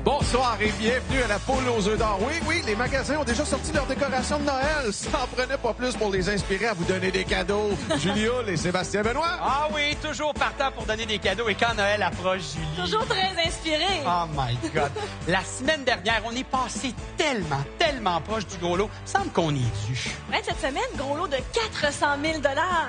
Bonsoir et bienvenue à la poule aux œufs d'or. Oui, les magasins ont déjà sorti leur décoration de Noël. Ça en prenait pas plus pour les inspirer à vous donner des cadeaux. Julia et Sébastien Benoît. Ah oui, toujours partant pour donner des cadeaux. Et quand Noël approche, Julie... Toujours très inspiré. Oh my God. La semaine dernière, on est passé tellement proche du gros lot. Il semble qu'on y est dû. Ouais, cette semaine, gros lot de 400 000 $.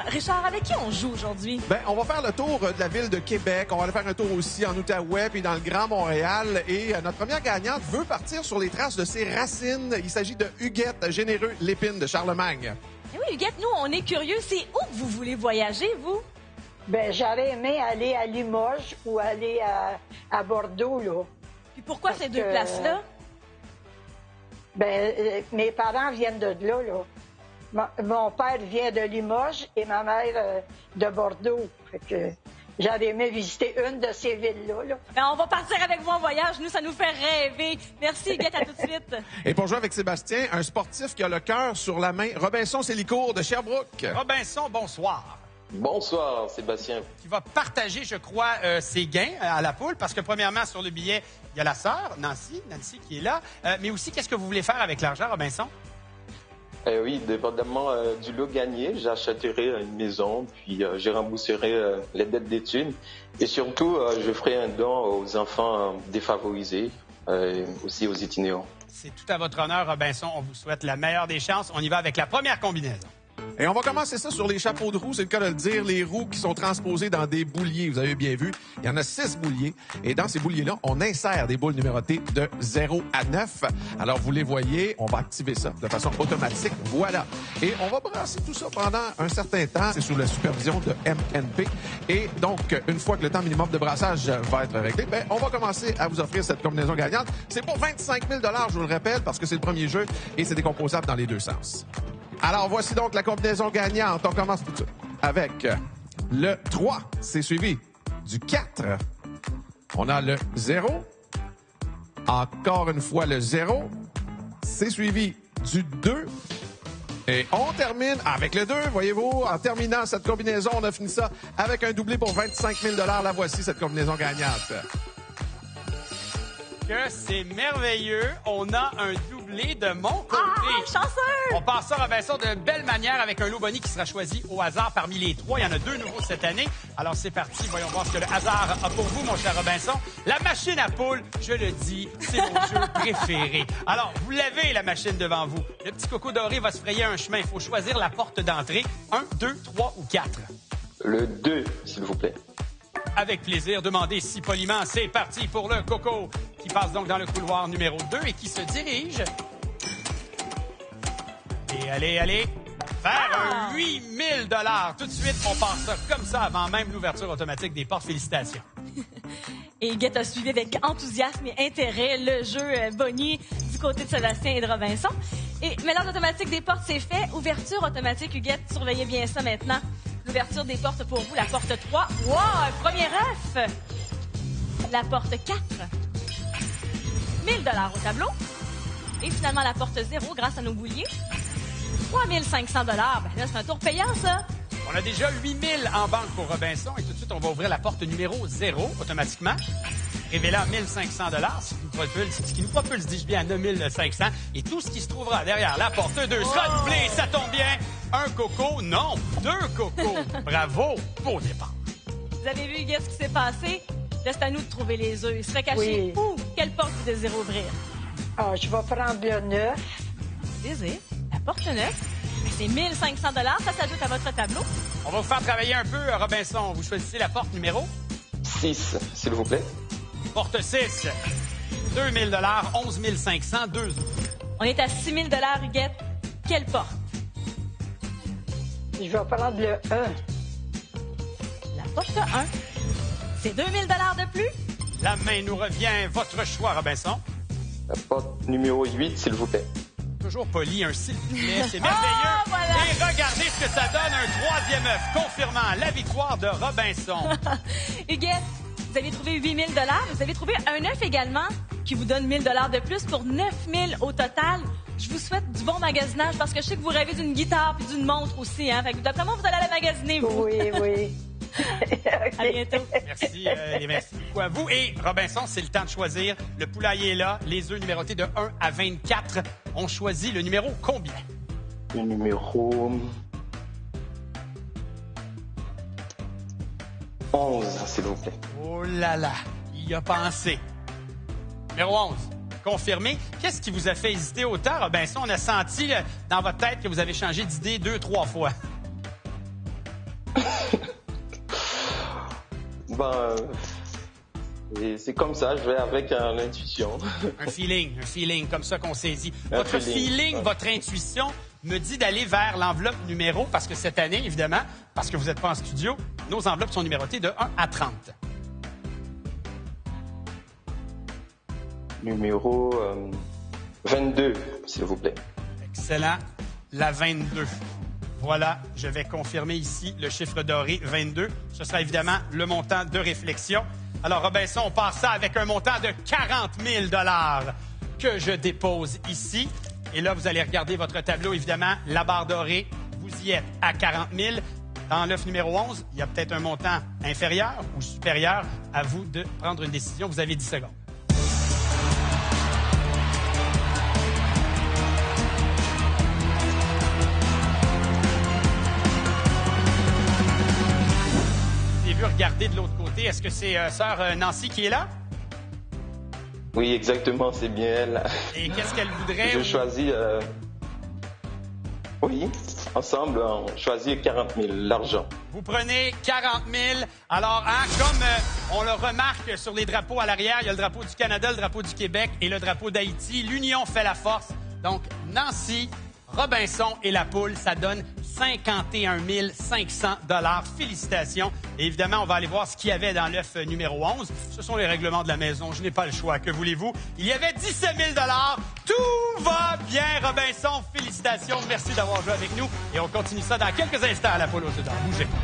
Richard, avec qui on joue aujourd'hui? Ben, on va faire le tour de la ville de Québec. On va aller faire un tour aussi en Outaouais puis dans le Grand Montréal. Et notre première gagnante veut partir sur les traces de ses racines. Il s'agit de Huguette Généreux-Lépine de Charlemagne. Eh oui, Huguette, nous, on est curieux. C'est où que vous voulez voyager, vous? Ben, j'aurais aimé aller à Limoges ou aller à Bordeaux, là. Puis pourquoi ces deux places-là? Mes parents viennent de là, là. Mon père vient de Limoges et ma mère de Bordeaux. Fait que j'aurais aimé visiter une de ces villes-là, là. Ben, on va partir avec vous en voyage. Nous, ça nous fait rêver. Merci, Huguette, à tout de suite. Et pour jouer avec Sébastien, un sportif qui a le cœur sur la main, Robinson Célicourt de Sherbrooke. Robinson, bonsoir. Bonsoir, Sébastien. Qui va partager, je crois, ses gains à la poule, parce que premièrement, sur le billet, il y a la sœur, Nancy qui est là. Mais aussi, qu'est-ce que vous voulez faire avec l'argent, Robinson? Oui, dépendamment du lot gagné, j'achèterai une maison, puis je rembourserai les dettes d'études. Et surtout, je ferai un don aux enfants défavorisés, aussi aux itinérants. C'est tout à votre honneur, Robinson. On vous souhaite la meilleure des chances. On y va avec la première combinaison. Et on va commencer ça sur les chapeaux de roue, c'est le cas de le dire, les roues qui sont transposées dans des bouliers. Vous avez bien vu, il y en a 6 bouliers. Et dans ces bouliers-là, on insère des boules numérotées de 0 à 9. Alors, vous les voyez, on va activer ça de façon automatique. Voilà. Et on va brasser tout ça pendant un certain temps. C'est sous la supervision de MNP. Et donc, une fois que le temps minimum de brassage va être réglé, ben, on va commencer à vous offrir cette combinaison gagnante. C'est pour 25 000 $, je vous le rappelle, parce que c'est le premier jeu et c'est décomposable dans les deux sens. Alors, voici donc la combinaison gagnante. On commence tout de suite avec le 3. C'est suivi du 4. On a le 0. Encore une fois, le 0. C'est suivi du 2. Et on termine avec le 2, voyez-vous. En terminant cette combinaison, on a fini ça avec un doublé pour 25 000 $. La voici, cette combinaison gagnante. Que c'est merveilleux. On a un doublé de mon côté. Ah, chanceux! On passe ça, Robinson, de belle manière avec un lot boni qui sera choisi au hasard parmi les 3. Il y en a 2 nouveaux cette année. Alors, c'est parti. Voyons voir ce que le hasard a pour vous, mon cher Robinson. La machine à poule, je le dis, c'est mon jeu préféré. Alors, vous l'avez, la machine devant vous. Le petit coco doré va se frayer un chemin. Il faut choisir la porte d'entrée. 1, 2, 3 ou 4. Le 2, s'il vous plaît. Avec plaisir, demandez si poliment. C'est parti pour le coco qui passe donc dans le couloir numéro 2 et qui se dirige. Et allez, faire un 8 000 $. Tout de suite, on passe ça comme ça avant même l'ouverture automatique des portes. Félicitations. Et Huguette a suivi avec enthousiasme et intérêt le jeu Bonnie du côté de Sébastien et de Robinson. Et mélange automatique des portes, c'est fait. Ouverture automatique, Huguette, surveillez bien ça maintenant. L'ouverture des portes pour vous, la porte 3. Wow, un premier œuf! La porte 4. 1 000 $ au tableau. Et finalement, la porte 0, grâce à nos bouliers. 3 500 $. Ben là, c'est un tour payant, ça. On a déjà 8 000 en banque pour Robinson. Et tout de suite, on va ouvrir la porte numéro 0 automatiquement. Révélant 1 500 $, ce qui nous propulse, dis-je bien, à 9 500. Et tout ce qui se trouvera derrière la porte 2 sera doublé. Ça tombe bien. Un coco, non, 2 cocos. Bravo, beau départ. Vous avez vu, Huguette, ce qui s'est passé? Là, c'est à nous de trouver les œufs. Ils seraient cachés où? Quelle porte vous désirez ouvrir? Ah, je vais prendre le 9. Désir, la porte 9. C'est 1 500 $. Ça s'ajoute à votre tableau. On va vous faire travailler un peu, Robinson. Vous choisissez la porte numéro 6, s'il vous plaît. Porte 6. 2 000 $, 11 500, 2 œufs. On est à 6 000 $, Huguette. Quelle porte? Je vais prendre le 1. La porte 1. C'est 2 000 $ de plus. La main nous revient. Votre choix, Robinson. La porte numéro 8, s'il vous plaît. Toujours poli, un s'il vous plaît. C'est merveilleux. Voilà. Et regardez ce que ça donne, un 3e œuf, confirmant la victoire de Robinson. Huguette, vous avez trouvé 8 000 $. Vous avez trouvé un œuf également qui vous donne 1 000 $ de plus pour 9 000 au total. Je vous souhaite du bon magasinage parce que je sais que vous rêvez d'une guitare puis d'une montre aussi. Hein? Fait que d'après moi, vous allez aller magasiner, vous. Oui. À bientôt. Merci, et merci beaucoup à vous. Et Robinson, c'est le temps de choisir. Le poulailler est là. Les œufs numérotés de 1 à 24. On choisit le numéro combien? Le numéro 11, s'il vous plaît. Oh là là, il y a pensé. Numéro 11. Confirmé. Qu'est-ce qui vous a fait hésiter autant, Robinson? On a senti dans votre tête que vous avez changé d'idée 2-3 fois. C'est comme ça, je vais avec l'intuition. Un feeling, comme ça qu'on saisit. Votre feeling, votre intuition me dit d'aller vers l'enveloppe numéro, parce que cette année, évidemment, parce que vous n'êtes pas en studio, nos enveloppes sont numérotées de 1 à 30. Numéro 22, s'il vous plaît. Excellent. La 22. Voilà, je vais confirmer ici le chiffre doré 22. Ce sera évidemment le montant de réflexion. Alors, Robinson, on part ça avec un montant de 40 000 que je dépose ici. Et là, vous allez regarder votre tableau, évidemment, la barre dorée. Vous y êtes à 40 000. Dans l'œuf numéro 11, il y a peut-être un montant inférieur ou supérieur. À vous de prendre une décision. Vous avez 10 secondes. Regarder de l'autre côté. Est-ce que c'est sœur Nancy qui est là? Oui, exactement, c'est bien elle. Et qu'est-ce qu'elle voudrait? Je choisis... Oui, ensemble, on choisit 40 000, l'argent. Vous prenez 40 000. Alors, comme on le remarque sur les drapeaux à l'arrière, il y a le drapeau du Canada, le drapeau du Québec et le drapeau d'Haïti. L'union fait la force. Donc, Nancy, Robinson et la poule, ça donne 51 500 $. Félicitations. Et évidemment, on va aller voir ce qu'il y avait dans l'œuf numéro 11. Ce sont les règlements de la maison. Je n'ai pas le choix. Que voulez-vous? Il y avait 17 000 $. Tout va bien, Robinson. Félicitations. Merci d'avoir joué avec nous. Et on continue ça dans quelques instants à la poule aux œufs d'or. Bougez pas.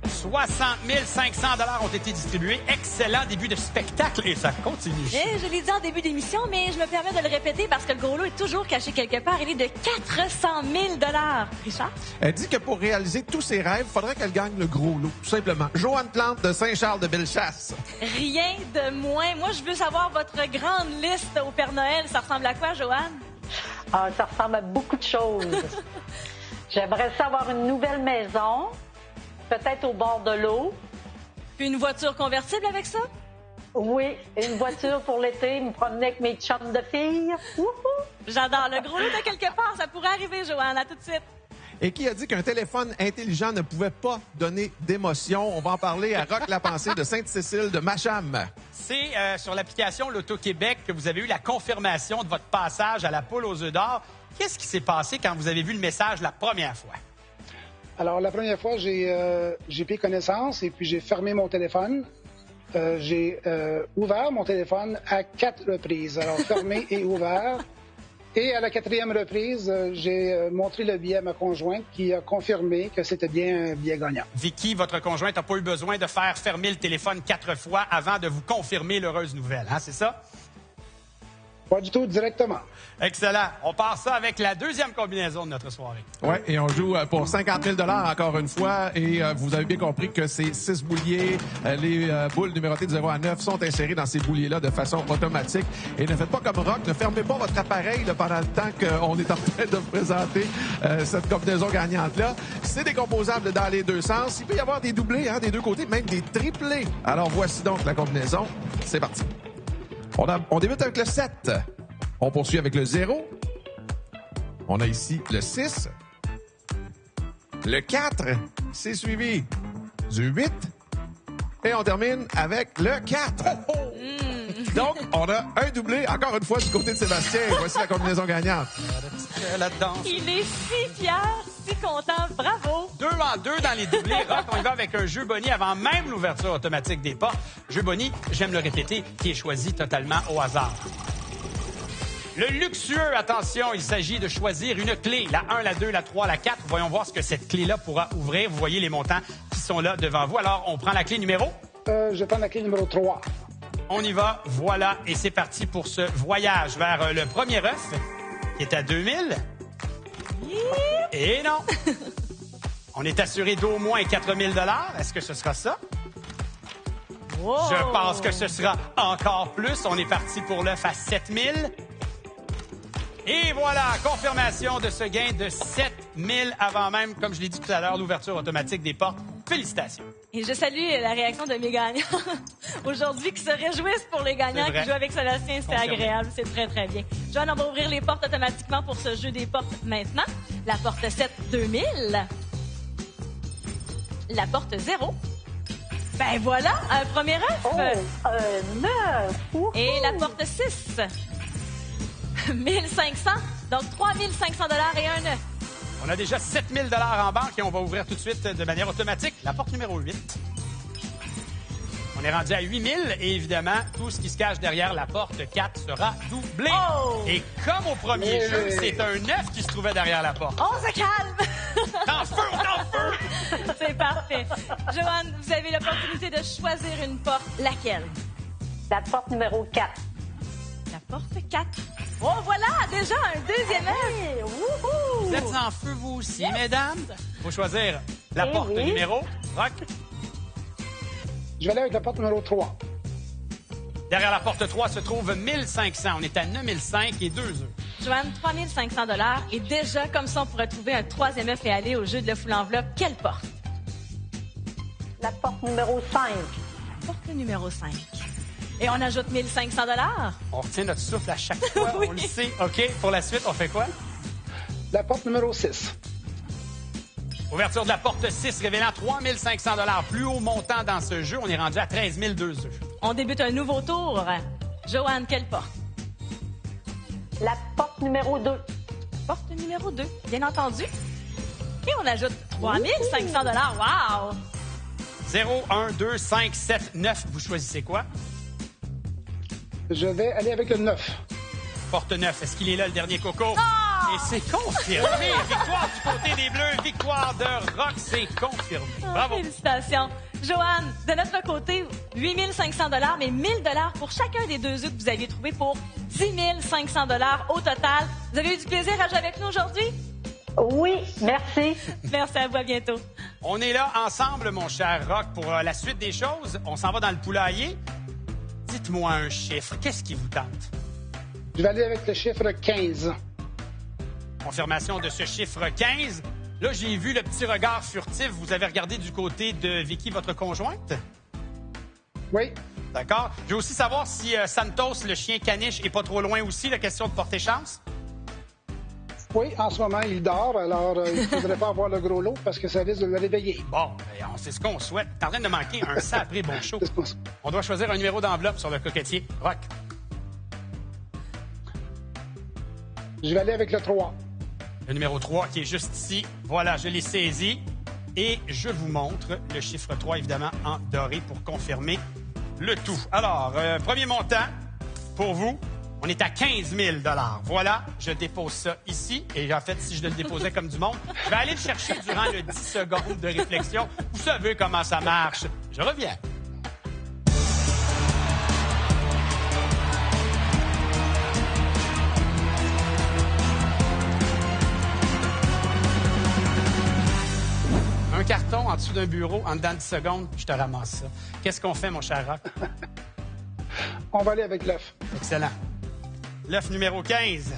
60 500 $ ont été distribués. Excellent début de spectacle et ça continue. Et je l'ai dit en début d'émission, mais je me permets de le répéter parce que le gros lot est toujours caché quelque part. Il est de 400 000 $. Richard? Elle dit que pour réaliser tous ses rêves, il faudrait qu'elle gagne le gros lot, tout simplement. Joanne Plante de Saint-Charles-de-Bellechasse. Rien de moins. Moi, je veux savoir votre grande liste au Père Noël. Ça ressemble à quoi, Joanne? Ah, ça ressemble à beaucoup de choses. J'aimerais savoir une nouvelle maison. Peut-être au bord de l'eau. Puis une voiture convertible avec ça? Oui, une voiture pour l'été, me promener avec mes chums de filles. Wouhou! J'adore. Le gros lot de quelque part, ça pourrait arriver, Joanne. À tout de suite. Et qui a dit qu'un téléphone intelligent ne pouvait pas donner d'émotion? On va en parler à Roch Lapensée de Sainte-Cécile de Macham. C'est sur l'application L'Auto-Québec que vous avez eu la confirmation de votre passage à la poule aux œufs d'or. Qu'est-ce qui s'est passé quand vous avez vu le message la première fois? Alors, la première fois, j'ai pris connaissance et puis j'ai fermé mon téléphone. J'ai ouvert mon téléphone à 4 reprises. Alors, fermé et ouvert. Et à la 4e reprise, j'ai montré le billet à ma conjointe qui a confirmé que c'était bien un billet gagnant. Vicky, votre conjointe n'a pas eu besoin de faire fermer le téléphone 4 fois avant de vous confirmer l'heureuse nouvelle, hein, c'est ça? Pas du tout, directement. Excellent. On part ça avec la deuxième combinaison de notre soirée. Oui, et on joue pour 50 000 $ encore une fois. Et vous avez bien compris que ces 6 bouliers, les boules numérotées de 0 à 9 sont insérées dans ces bouliers-là de façon automatique. Et ne faites pas comme Roch, ne fermez pas votre appareil là, pendant le temps qu'on est en train de vous présenter cette combinaison gagnante-là. C'est décomposable dans les deux sens. Il peut y avoir des doublés des deux côtés, même des triplés. Alors voici donc la combinaison. C'est parti. On débute avec le 7. On poursuit avec le 0. On a ici le 6. Le 4. C'est suivi du 8. Et on termine avec le 4. Donc, on a un doublé, encore une fois, du côté de Sébastien. Voici la combinaison gagnante. Il est si fier, si content. Bravo! 2 en 2 dans les doublés. Roch, on y va avec un jeu Bonnie avant même l'ouverture automatique des portes. Jeu Bonnie, j'aime le répéter, qui est choisi totalement au hasard. Le luxueux, attention, il s'agit de choisir une clé. La 1, la 2, la 3, la 4. Voyons voir ce que cette clé-là pourra ouvrir. Vous voyez les montants qui sont là devant vous. Alors, on prend la clé numéro? Je prends la clé numéro 3. On y va, voilà, et c'est parti pour ce voyage vers le premier œuf, qui est à 2000. Et non! On est assuré d'au moins 4000 $. Est-ce que ce sera ça? Wow. Je pense que ce sera encore plus. On est parti pour l'œuf à 7000. Et voilà, confirmation de ce gain de 7000 avant même, comme je l'ai dit tout à l'heure, l'ouverture automatique des portes. Félicitations. Et je salue la réaction de mes gagnants aujourd'hui qui se réjouissent pour les gagnants qui jouent avec Sébastien. C'est agréable, c'est très, très bien. Joanne, on va ouvrir les portes automatiquement pour ce jeu des portes maintenant. La porte 7, 2000. La porte 0. Ben voilà, un premier œuf. 9. Et la porte 6. 1500. Donc 3500 $ et un œuf. On a déjà 7000 $ en banque et on va ouvrir tout de suite de manière automatique la porte numéro 8. On est rendu à 8000 et évidemment, tout ce qui se cache derrière la porte 4 sera doublé. Oh! Et comme au premier jeu, c'est un 9 qui se trouvait derrière la porte. On se calme! T'en feu! C'est parfait. Joanne, vous avez l'opportunité de choisir une porte. Laquelle? La porte numéro 4. La porte 4. Oh, voilà! Déjà un deuxième œuf! Vous êtes en feu, vous aussi, mesdames? Faut choisir la porte oui. numéro. Rock. Je vais aller avec la porte numéro 3. Derrière la porte 3 se trouve 1500. On est à 9005 et 2 œufs. Joanne, 3500 $. Et déjà, comme ça, on pourrait trouver un troisième œuf et aller au jeu de l'œuf ou l'enveloppe. Quelle porte? La porte numéro 5. Porte numéro 5. Et on ajoute 1500 $. On retient notre souffle à chaque fois. Oui. On le sait. OK, pour la suite, on fait quoi? La porte numéro 6. Ouverture de la porte 6 révélant 3500 $. Plus haut montant dans ce jeu. On est rendu à 13 002 œufs. On débute un nouveau tour. Joanne, quelle porte? La porte numéro 2. Porte numéro 2, bien entendu. Et on ajoute 3500 $. Wow! 0, 1, 2, 5, 7, 9. Vous choisissez quoi? Je vais aller avec le 9. Porte 9. Est-ce qu'il est là, le dernier coco? Ah! Et c'est confirmé. Victoire du côté des Bleus. Victoire de Rock. C'est confirmé. Bravo. Félicitations. Joanne, de notre côté, 8500 $, mais 1000 $ pour chacun des deux œufs que vous aviez trouvés pour 10 500 $ au total. Vous avez eu du plaisir à jouer avec nous aujourd'hui? Oui, merci. Merci à vous, à bientôt. On est là ensemble, mon cher Rock, pour la suite des choses. On s'en va dans le poulailler. Dites-moi un chiffre. Qu'est-ce qui vous tente? Je vais aller avec le chiffre 15. Confirmation de ce chiffre 15. Là, j'ai vu le petit regard furtif. Vous avez regardé du côté de Vicky, votre conjointe? Oui. D'accord. Je veux aussi savoir si Santos, le chien caniche, est pas trop loin aussi. La question de porter chance? Oui, en ce moment, il dort, alors il ne faudrait pas avoir le gros lot parce que ça risque de le réveiller. Bon, ben, c'est ce qu'on souhaite. T'es en train de manquer un sapré bon show. On doit choisir un numéro d'enveloppe sur le coquetier. Rock. Je vais aller avec le 3. Le numéro 3 qui est juste ici. Voilà, je l'ai saisi. Et je vous montre le chiffre 3, évidemment, en doré pour confirmer le tout. Alors, premier montant pour vous. On est à 15 000 $. Voilà, je dépose ça ici. Et en fait, si je le déposais comme du monde, je vais aller le chercher durant le 10 secondes de réflexion. Vous savez comment ça marche. Je reviens. Un carton en dessous d'un bureau, en dedans de 10 secondes, je te ramasse ça. Qu'est-ce qu'on fait, mon cher Rock? On va aller avec l'œuf. Excellent. L'œuf numéro 15.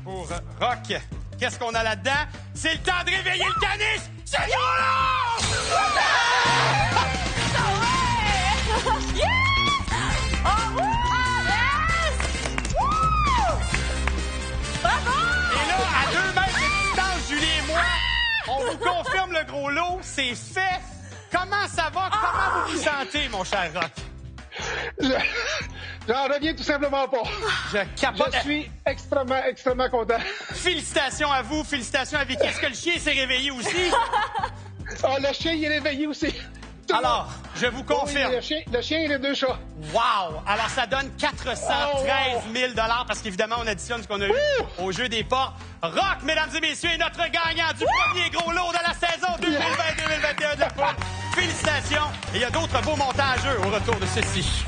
Pour Rock. Qu'est-ce qu'on a là-dedans? C'est le temps de réveiller le caniche! C'est gros! Yes! Oh, yes! Woo! Bravo! Et là, à 2 mètres de distance, Julie et moi, on vous confirme le gros lot. C'est fait. Comment ça va? Comment vous vous sentez, mon cher Rock? J'en reviens tout simplement pas. Je capote. Je suis extrêmement content. Félicitations à vous. Félicitations à Vicky. Est-ce que le chien s'est réveillé aussi? Ah, le chien, il est réveillé aussi. Alors, je vous confirme. Oui, le chien et les 2 chats. Wow! Alors, ça donne 413 000 $ parce qu'évidemment, on additionne ce qu'on a eu au jeu des portes. Rock, mesdames et messieurs, est notre gagnant du premier gros lot de la saison 2020-2021 de la Poule. Félicitations. Et il y a d'autres beaux montants à jeu au retour de ceci.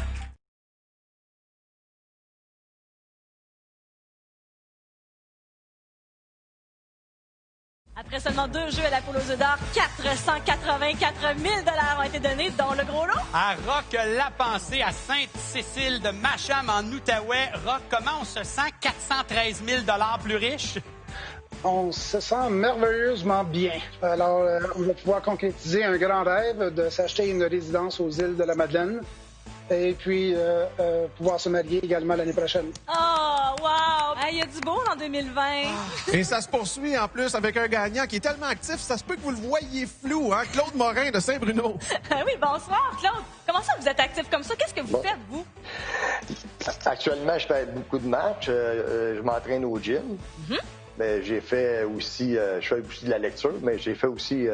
Après seulement 2 jeux à la poule aux œufs d'or, 484 000 $ ont été donnés, dont le gros lot. À Roque-la-Pensée, à Sainte-Cécile de Macham, en Outaouais. Roque, comment on se sent 413 000 $ plus riche? On se sent merveilleusement bien. Alors, on va pouvoir concrétiser un grand rêve de s'acheter une résidence aux îles de la Madeleine et puis pouvoir se marier également l'année prochaine. Oh, wow! Il y a du beau en 2020. Et ça se poursuit en plus avec un gagnant qui est tellement actif, ça se peut que vous le voyez flou, hein? Claude Morin de Saint-Bruno. Oui, bonsoir, Claude. Comment ça, vous êtes actif comme ça? Qu'est-ce que vous faites, vous? Actuellement, je fais beaucoup de matchs. Je m'entraîne au gym. Mais j'ai fait aussi, je fais aussi de la lecture, mais j'ai fait aussi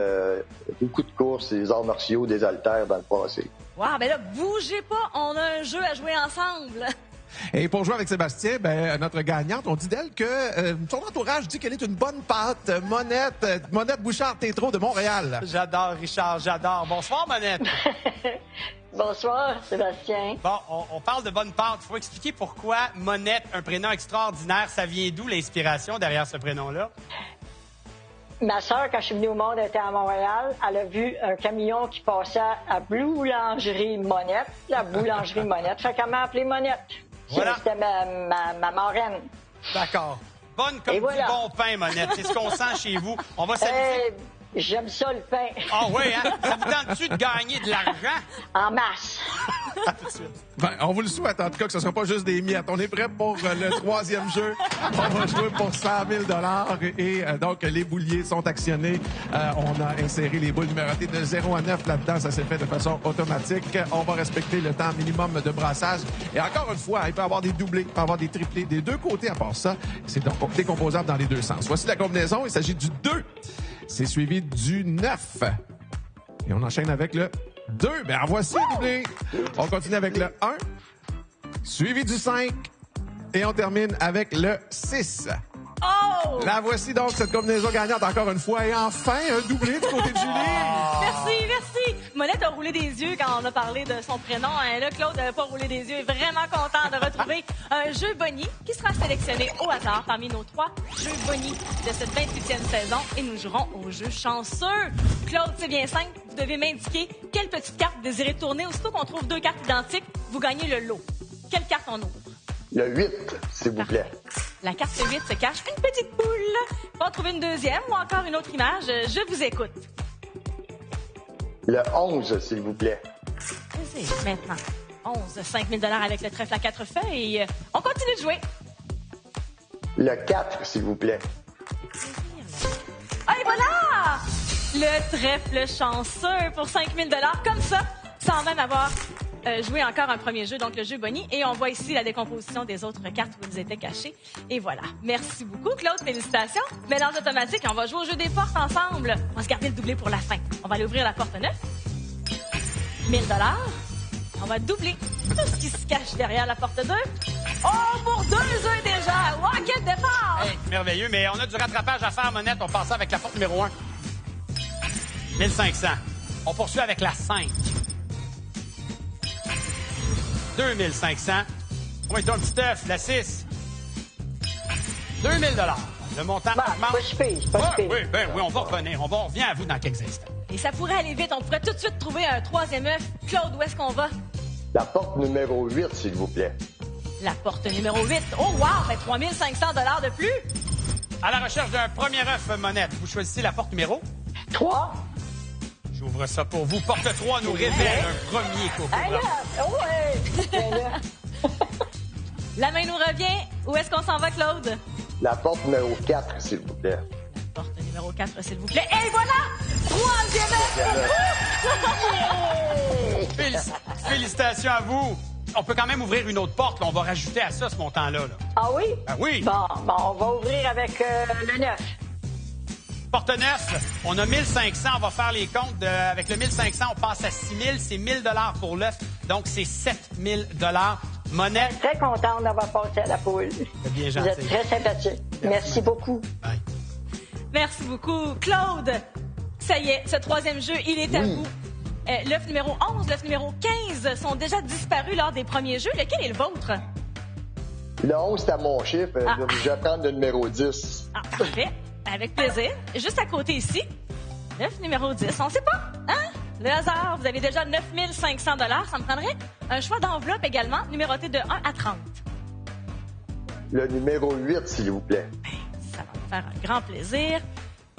beaucoup de courses, des arts martiaux, des haltères dans le passé. Wow, ben là, bougez pas, on a un jeu à jouer ensemble. Et pour jouer avec Sébastien, notre gagnante, on dit d'elle que son entourage dit qu'elle est une bonne pâte. Monette Bouchard-Tétrault de Montréal. J'adore, Richard, j'adore. Bonsoir, Monette. Bonsoir, Sébastien. Bon, on parle de bonne pâte. Il faut expliquer pourquoi Monette, un prénom extraordinaire, ça vient d'où l'inspiration derrière ce prénom-là? Ma sœur, quand je suis venue au monde, elle était à Montréal. Elle a vu un camion qui passait à Boulangerie Monette, la Boulangerie Monette. Fait qu'elle m'a appelée Monette. Voilà. C'était ma marraine. D'accord. Bonne comme voilà. du bon pain, Monette. C'est ce qu'on sent chez vous. On va s'amuser. J'aime ça, le pain. Ah oui, hein? Ça vous tente-tu de gagner de l'argent? En masse. À tout de suite. On vous le souhaite, en tout cas, que ce ne sera pas juste des miettes. On est prêt pour le troisième jeu. On va jouer pour 100 000 $ et donc les bouliers sont actionnés. On a inséré les boules numérotées de 0 à 9 là-dedans. Ça s'est fait de façon automatique. On va respecter le temps minimum de brassage. Et encore une fois, il peut y avoir des doublés, il peut y avoir des triplés des deux côtés. À part ça, c'est donc décomposable dans les deux sens. Voici la combinaison. Il s'agit du 2. C'est suivi du 9. Et on enchaîne avec le 2. Ben, en voici le doublé. On continue avec le 1. Suivi du 5. Et on termine avec le 6. Oh! La voici donc, cette combinaison gagnante encore une fois. Et enfin, un doublé du côté de Julie. Merci, merci. Monette a roulé des yeux quand on a parlé de son prénom. Là, Claude n'a pas roulé des yeux. Il est vraiment content de retrouver un jeu Bonnie qui sera sélectionné au hasard parmi nos 3 jeux Bonnie de cette 28e saison. Et nous jouerons au jeu chanceux. Claude, c'est bien simple. Vous devez m'indiquer quelle petite carte vous désirez tourner. Aussitôt qu'on trouve 2 cartes identiques, vous gagnez le lot. Quelle carte on ouvre? Le 8, s'il vous plaît. La carte 8 se cache une petite poule. Faut en trouver une deuxième ou encore une autre image. Je vous écoute. Le 11, s'il vous plaît. C'est maintenant. 11, 5 000 $ avec le trèfle à 4 feuilles. On continue de jouer. Le 4, s'il vous plaît. Ah, et voilà! Le trèfle chanceux pour 5 000 $, comme ça, sans même avoir joué encore un premier jeu, donc le jeu Bonnie. Et on voit ici la décomposition des autres cartes où elles étaient cachées. Et voilà. Merci beaucoup, Claude. Félicitations. Mélange automatique. On va jouer au jeu des portes ensemble. On va se garder le doublé pour la fin. On va aller ouvrir la porte 9. 1 000 $. On va doubler tout ce qui se cache derrière la porte 2. Oh, pour 2 œufs déjà! Wow, quel départ! Hey, merveilleux, mais on a du rattrapage à faire, Monette. On passe avec la porte numéro 1. 1500. On poursuit avec la 5. 2500. On va être un petit œuf, la 6. 2000 $. Le montant augmente. Oui, on va revenir. On revient à vous dans quelques instants. Et ça pourrait aller vite. On pourrait tout de suite trouver un 3e œuf. Claude, où est-ce qu'on va? La porte numéro 8, s'il vous plaît. La porte numéro 8. Oh, wow! Fait 3 500 $ de plus. À la recherche d'un premier œuf, Monette, vous choisissez la porte numéro 3. J'ouvre ça pour vous. Porte 3 nous révèle un premier coco. Hey, là, La main nous revient. Où est-ce qu'on s'en va, Claude? La porte numéro 4, s'il vous plaît. La porte numéro 4, s'il vous plaît. Et voilà! 3e œuf! Félicitations à vous. On peut quand même ouvrir une autre porte. Là. On va rajouter à ça ce montant-là. Là. Ah oui? Ah oui. Bon, on va ouvrir avec le 9. Porte 9, on a 1500. On va faire les comptes. Avec le 1500, on passe à 6000. C'est 1000 $ pour l'œuf. Donc, c'est 7000 $. Monette. Très contente d'avoir passé à la poule. C'est bien gentil. Vous êtes très sympathique. Merci beaucoup. Bye. Merci beaucoup, Claude. Ça y est, ce 3e jeu, il est à vous. L'œuf numéro 11, l'œuf numéro 15 sont déjà disparus lors des premiers jeux. Lequel est le vôtre? Le 11, c'est à mon chiffre. Je vais prendre le numéro 10. Ah, parfait. Avec plaisir. Juste à côté ici, l'œuf numéro 10. On ne sait pas, hein? Le hasard, vous avez déjà 9 500 $. Ça me prendrait un choix d'enveloppe également, numéroté de 1 à 30. Le numéro 8, s'il vous plaît. Ça va me faire un grand plaisir.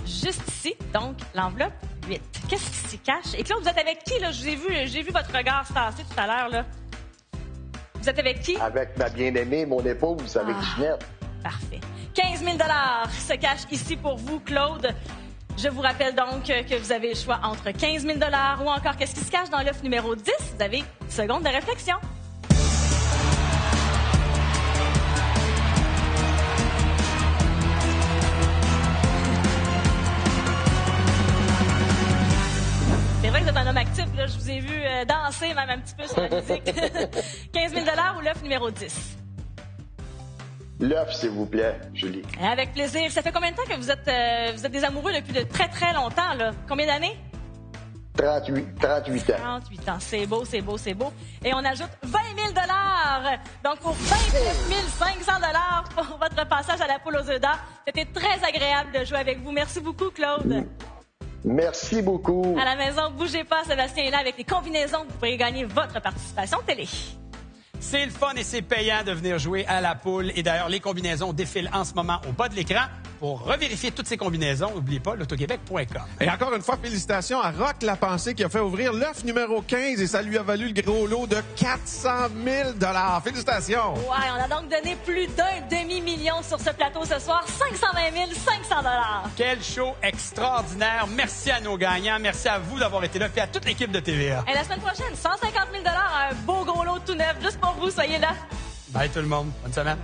Juste ici, donc, l'enveloppe 8. Qu'est-ce qui s'y cache? Et Claude, vous êtes avec qui, là? J'ai vu votre regard se tasser tout à l'heure, là. Vous êtes avec qui? Avec ma bien-aimée, mon épouse, avec Ginette. Parfait. 15 000 $ se cache ici pour vous, Claude. Je vous rappelle donc que vous avez le choix entre 15 000 $ ou encore qu'est-ce qui se cache dans l'œuf numéro 10. Vous avez une seconde de réflexion. C'est vrai que vous êtes un homme actif, là. Je vous ai vu danser même un petit peu sur la musique. 15 000 $ ou l'œuf numéro 10? L'œuf, s'il vous plaît, Julie. Avec plaisir. Ça fait combien de temps que vous êtes des amoureux depuis de très, très longtemps, là? Combien d'années? 38 ans. 38 ans. C'est beau, c'est beau, c'est beau. Et on ajoute 20 000 $. Donc, pour 29 500 $ pour votre passage à la poule aux œufs d'or. C'était très agréable de jouer avec vous. Merci beaucoup, Claude. Merci beaucoup. À la maison, bougez pas. Sébastien est là avec les combinaisons. Vous pourrez gagner votre participation télé. C'est le fun et c'est payant de venir jouer à la poule. Et d'ailleurs, les combinaisons défilent en ce moment au bas de l'écran. Pour revérifier toutes ces combinaisons, n'oubliez pas l'autoquebec.com. Et encore une fois, félicitations à Roch Lapensée qui a fait ouvrir l'œuf numéro 15 et ça lui a valu le gros lot de 400 000 $. Félicitations! Ouais, on a donc donné plus d'un demi-million sur ce plateau ce soir. 520 500 $. Quel show extraordinaire. Merci à nos gagnants. Merci à vous d'avoir été là et à toute l'équipe de TVA. Et la semaine prochaine, 150 000 $, un beau gros lot tout neuf juste pour vous. Soyez là. Bye tout le monde. Bonne semaine.